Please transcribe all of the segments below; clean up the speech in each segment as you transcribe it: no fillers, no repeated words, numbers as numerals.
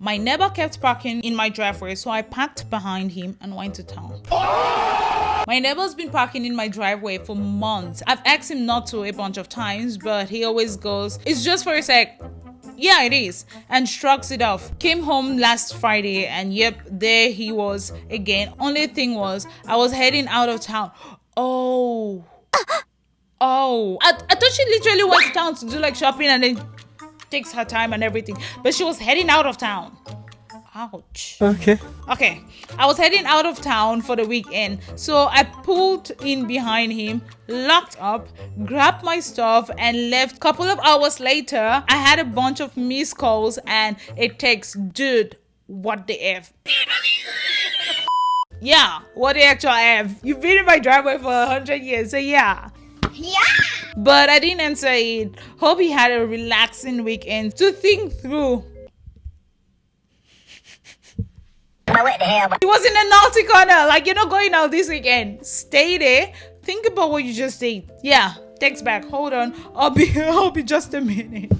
My neighbor kept parking in my driveway, so I parked behind him and went to town. My neighbor's been parking in my driveway for months. I've asked him not to a bunch of times, but he always goes, "It's just for a sec." "Yeah, it is," and shrugs it off. Came home last Friday and yep, there he was again. Only thing was, I was heading out of town. Oh, I thought she literally went to town to do like shopping and then takes her time and everything, but she was heading out of town. Ouch. Okay, I was heading out of town for the weekend, so I pulled in behind him, locked up, grabbed my stuff and left. Couple of hours later, I had a bunch of missed calls and a text. Dude, what the F? Yeah, what the actual F? You've been in my driveway for 100 years, so yeah. But I didn't answer it. Hope he had a relaxing weekend to think through. What the hell? He was in a naughty corner, like, you're not going out this weekend. Stay there. Think about what you just did. Yeah, text back. Hold on. I'll be just a minute.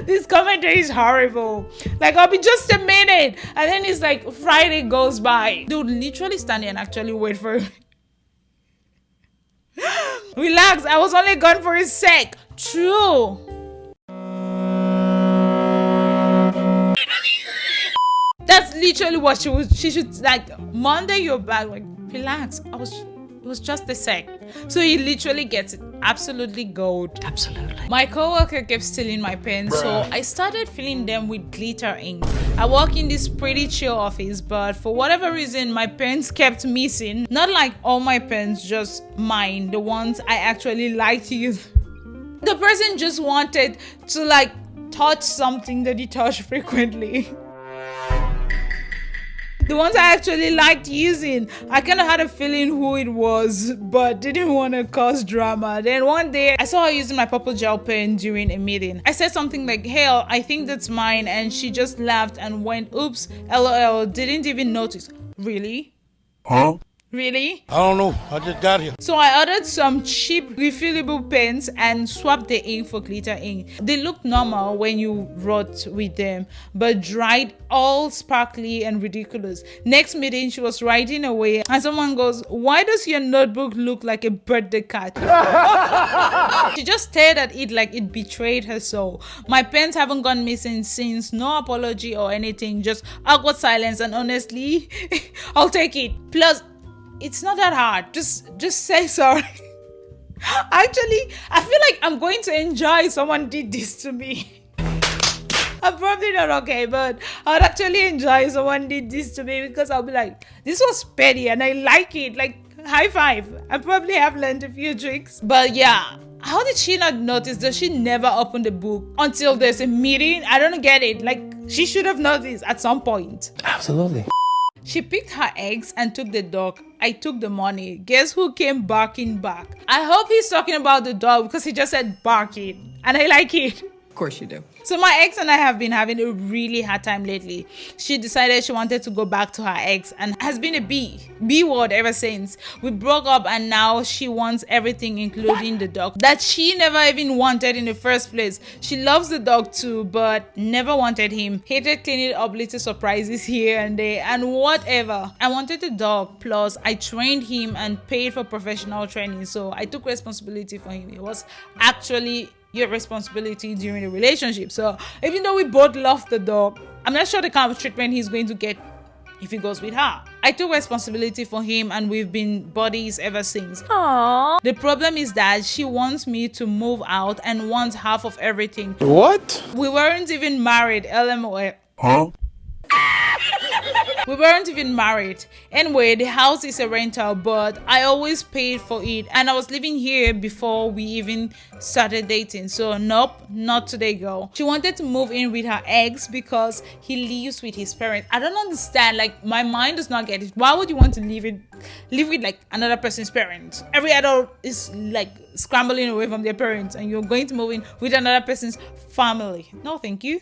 This commentary is horrible. Like, I'll be just a minute. And then it's like Friday goes by. Dude, literally stand there and actually wait for him. Relax, I was only gone for a sec. True. That's literally what she should, like, Monday you're back, like, relax. It was just a sec. So he literally gets it. Absolutely gold. Absolutely. My coworker kept stealing my pens, so I started filling them with glitter ink. I work in this pretty chill office, but for whatever reason, my pens kept missing. Not like all my pens, just mine, the ones I actually like to use. The person just wanted to, like, touch something that he touched frequently. The ones I actually liked using. I kind of had a feeling who it was, but didn't want to cause drama. Then one day, I saw her using my purple gel pen during a meeting. I said something like, "Hell, I think that's mine," and she just laughed and went, "Oops, LOL, didn't even notice." Really? Huh? Really? I don't know. I just got here. So I ordered some cheap refillable pens and swapped the ink for glitter ink. They looked normal when you wrote with them, but dried all sparkly and ridiculous. Next meeting, she was writing away and someone goes, "Why does your notebook look like a birthday card?" She just stared at it like it betrayed her soul. My pens haven't gone missing since. No apology or anything, just awkward silence, and honestly, I'll take it. Plus, it's not that hard. Just say sorry. Actually, I feel like I'm going to enjoy someone did this to me. I'm probably not okay, but I'd actually enjoy someone did this to me because I'll be like, this was petty and I like it. Like, high five. I probably have learned a few tricks. But yeah, how did she not notice that she never opened the book until there's a meeting? I don't get it. Like, she should have noticed at some point. Absolutely. She picked her eggs and took the dog. I took the money. Guess who came barking back? I hope he's talking about the dog because he just said barking. And I like it. Of course you do. So my ex and I have been having a really hard time lately. She decided she wanted to go back to her ex and has been a B word ever since. We broke up and now she wants everything including the dog that she never even wanted in the first place. She loves the dog too, but never wanted him. Hated cleaning up little surprises here and there and whatever. I wanted the dog, plus I trained him and paid for professional training, so I took responsibility for him. It was actually your responsibility during the relationship. So even though we both love the dog, I'm not sure the kind of treatment he's going to get if he goes with her. I took responsibility for him and we've been buddies ever since. Aww. The problem is that she wants me to move out and wants half of everything. What? We weren't even married. LMOL. Huh? We weren't even married. Anyway, the house is a rental, but I always paid for it and I was living here before we even started dating. So nope, not today, girl. She wanted to move in with her ex because he lives with his parents. I don't understand. Like, my mind does not get it. Why would you want to live with like another person's parents? Every adult is like scrambling away from their parents and you're going to move in with another person's family. No, thank you.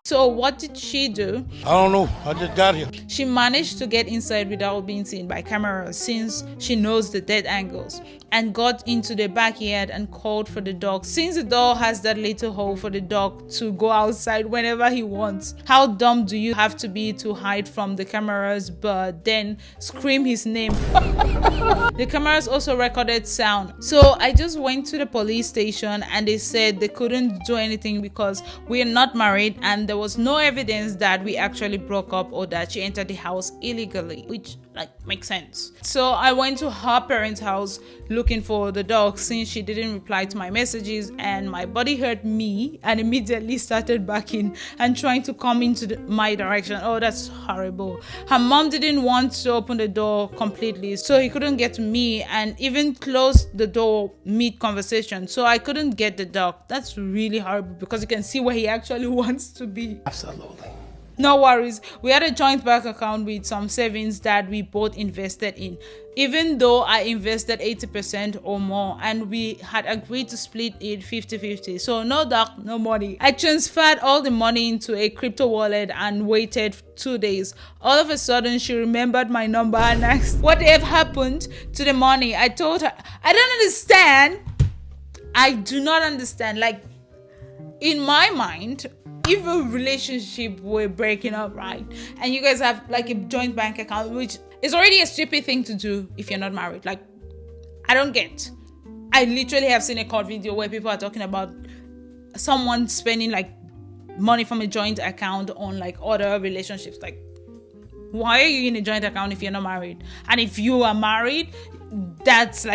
So what did she do? I don't know. I just got here. She managed to get inside without being seen by cameras since she knows the dead angles, and got into the backyard and called for the dog since the door has that little hole for the dog to go outside whenever he wants. How dumb do you have to be to hide from the cameras but then scream his name? The cameras also recorded sound. So I just went to the police station and they said they couldn't do anything because we are not married and there was no evidence that we actually broke up or that she entered the house illegally, which makes sense. So I went to her parents' house looking for the dog since she didn't reply to my messages, and my body heard me and immediately started backing and trying to come into my direction. Oh, that's horrible. Her mom didn't want to open the door completely, so he couldn't get to me and even closed the door mid-conversation, so I couldn't get the dog. That's really horrible because you can see where he actually wants to be. Absolutely. No worries, we had a joint bank account with some savings that we both invested in, even though I invested 80% or more, and we had agreed to split it 50-50. So no dog, no money. I transferred all the money into a crypto wallet and waited 2 days. All of a sudden, she remembered my number and asked what have happened to the money. I told her, I don't understand. I do not understand. In my mind, if a relationship were breaking up, right, and you guys have a joint bank account, which is already a stupid thing to do if you're not married, I don't get. I literally have seen a court video where people are talking about someone spending money from a joint account on other relationships. Why are you in a joint account if you're not married? And if you are married, that's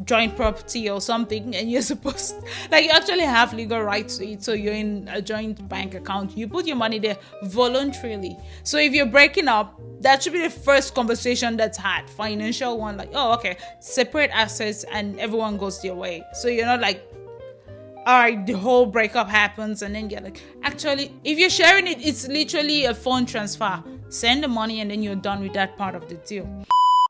joint property or something, and you're supposed you actually have legal rights to it. So you're in a joint bank account, you put your money there voluntarily. So if you're breaking up, that should be the first conversation that's had, financial one, oh, okay, separate assets and everyone goes their way. So you're not all right, the whole breakup happens and then you're actually, if you're sharing it, it's literally a phone transfer. Send the money and then you're done with that part of the deal.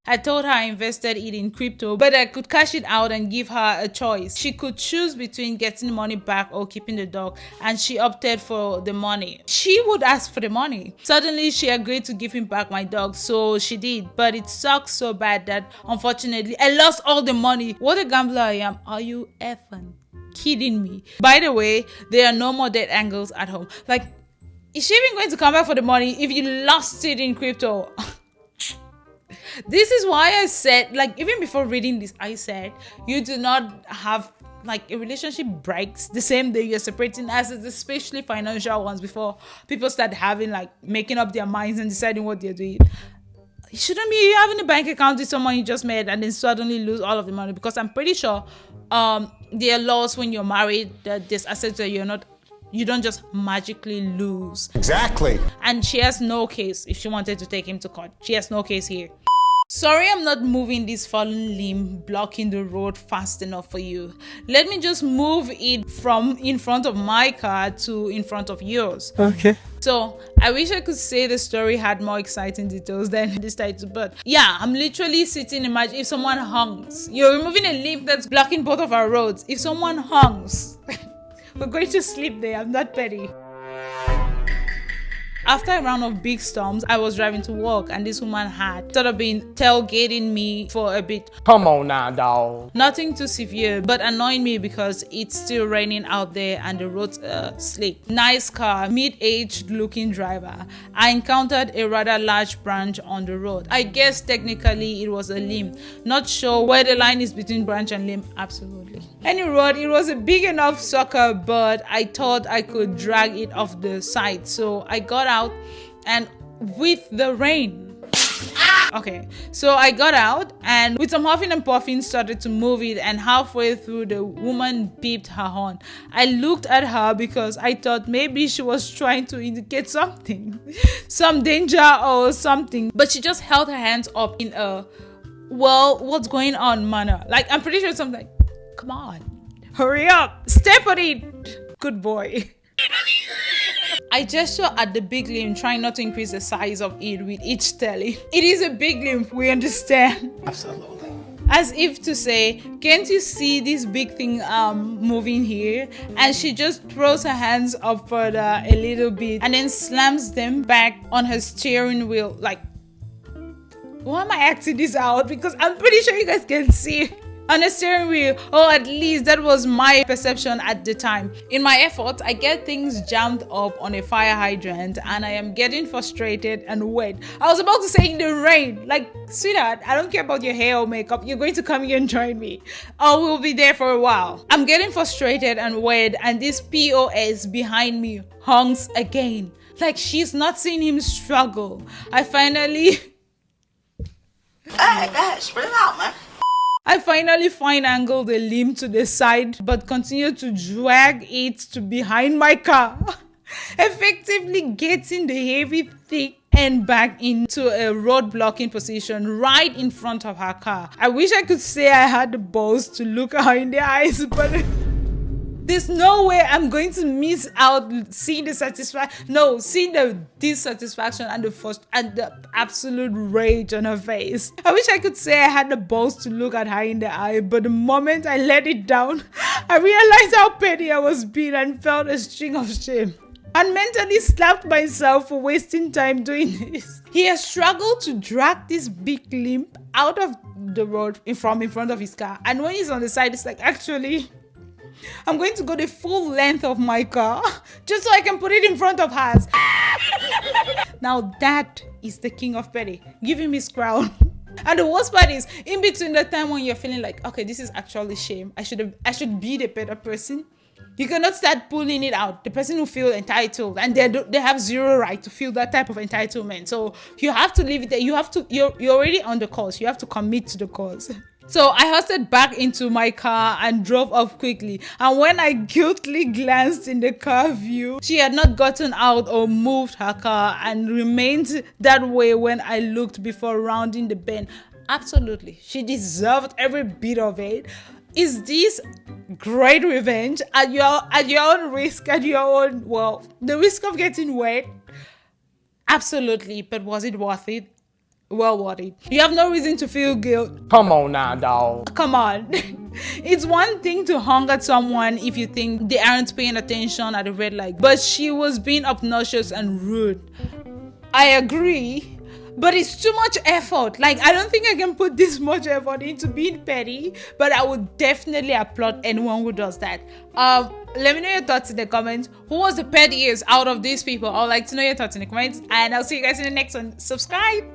I told her I invested it in crypto, but I could cash it out and give her a choice. She could choose between getting the money back or keeping the dog, and she opted for the money. She would ask for the money. Suddenly, she agreed to give him back my dog, so she did, but it sucks so bad that unfortunately, I lost all the money. What a gambler I am. Are you effing kidding me? By the way, there are no more dead angles at home. Is she even going to come back for the money if you lost it in crypto? This is why I said, even before reading this, I said, you do not have, a relationship breaks the same day you're separating assets, especially financial ones, before people start having, making up their minds and deciding what they're doing. You shouldn't be having a bank account with someone you just met and then suddenly lose all of the money, because I'm pretty sure there are laws when you're married that there's assets that you don't just magically lose. Exactly. And she has no case if she wanted to take him to court. She has no case here. Sorry, I'm not moving this fallen limb blocking the road fast enough for you. Let me just move it from in front of my car to in front of yours. Okay. So I wish I could say the story had more exciting details than this title, but yeah, I'm literally sitting. Imagine if someone honks. You're removing a limb that's blocking both of our roads. If someone honks, we're going to sleep there. I'm not petty. After a round of big storms, I was driving to work and this woman had started been tailgating me for a bit. Come on now, dog. Nothing too severe, but annoying me because it's still raining out there and the roads are slick. Nice car, mid-aged looking driver. I encountered a rather large branch on the road. I guess technically it was a limb. Not sure where the line is between branch and limb. Absolutely. Any road, it was a big enough sucker, but I thought I could drag it off the side. So I got out and with the rain. Okay, so I got out and with some huffing and puffing started to move it, and halfway through the woman beeped her horn. I looked at her because I thought maybe she was trying to indicate something, some danger or something, but she just held her hands up in a, well, what's going on manner. I'm pretty sure something come on, hurry up, step on it, good boy. I gesture at the big limb, trying not to increase the size of it with each telly. It is a big limb, we understand. Absolutely. as if to say, can't you see this big thing moving here? And she just throws her hands up further a little bit and then slams them back on her steering wheel. Like, why am I acting this out? Because I'm pretty sure you guys can see on the steering wheel, or at least that was my perception at the time. In my efforts, I get things jammed up on a fire hydrant and I am getting frustrated and wet. I was about to say in the rain, like, sweetheart, I don't care about your hair or makeup, you're going to come here and join me, or we'll be there for a while. I'm getting frustrated and wet, and this POS behind me honks again, like she's not seen him struggle. I finally fine-angle the limb to the side, but continue to drag it to behind my car, effectively getting the heavy thick end back into a road blocking position right in front of her car. I wish I could say I had the balls to look her in the eyes, but there's no way I'm going to miss out seeing the seeing the dissatisfaction and the absolute rage on her face. I wish I could say I had the balls to look at her in the eye, but the moment I let it down, I realized how petty I was being and felt a string of shame, and mentally slapped myself for wasting time doing this. He has struggled to drag this big limb out of the road in front of his car, and when he's on the side, it's like, actually, I'm going to go the full length of my car just so I can put it in front of hers. Now that is the king of petty. Give him his crown. And the worst part is, in between the time when you're feeling like, okay, this is actually shame, I should be the better person, you cannot start pulling it out. The person who feels entitled, and they have zero right to feel that type of entitlement. So you have to leave it there. You're already on the cause. You have to commit to the cause. So I hustled back into my car and drove off quickly. And when I guiltily glanced in the car view, she had not gotten out or moved her car and remained that way when I looked before rounding the bend. Absolutely, she deserved every bit of it. Is this great revenge at your own risk, at your own, well, the risk of getting wet? Absolutely, but was it worth it? Well, worth it. You have no reason to feel guilt. Come on now, dog. Come on. It's one thing to honk at someone if you think they aren't paying attention at a red light, but she was being obnoxious and rude. I agree, but it's too much effort. Like, I don't think I can put this much effort into being petty, but I would definitely applaud anyone who does that. Let me know your thoughts in the comments. Who was the pettiest out of these people? I would like to know your thoughts in the comments, and I'll see you guys in the next one. Subscribe.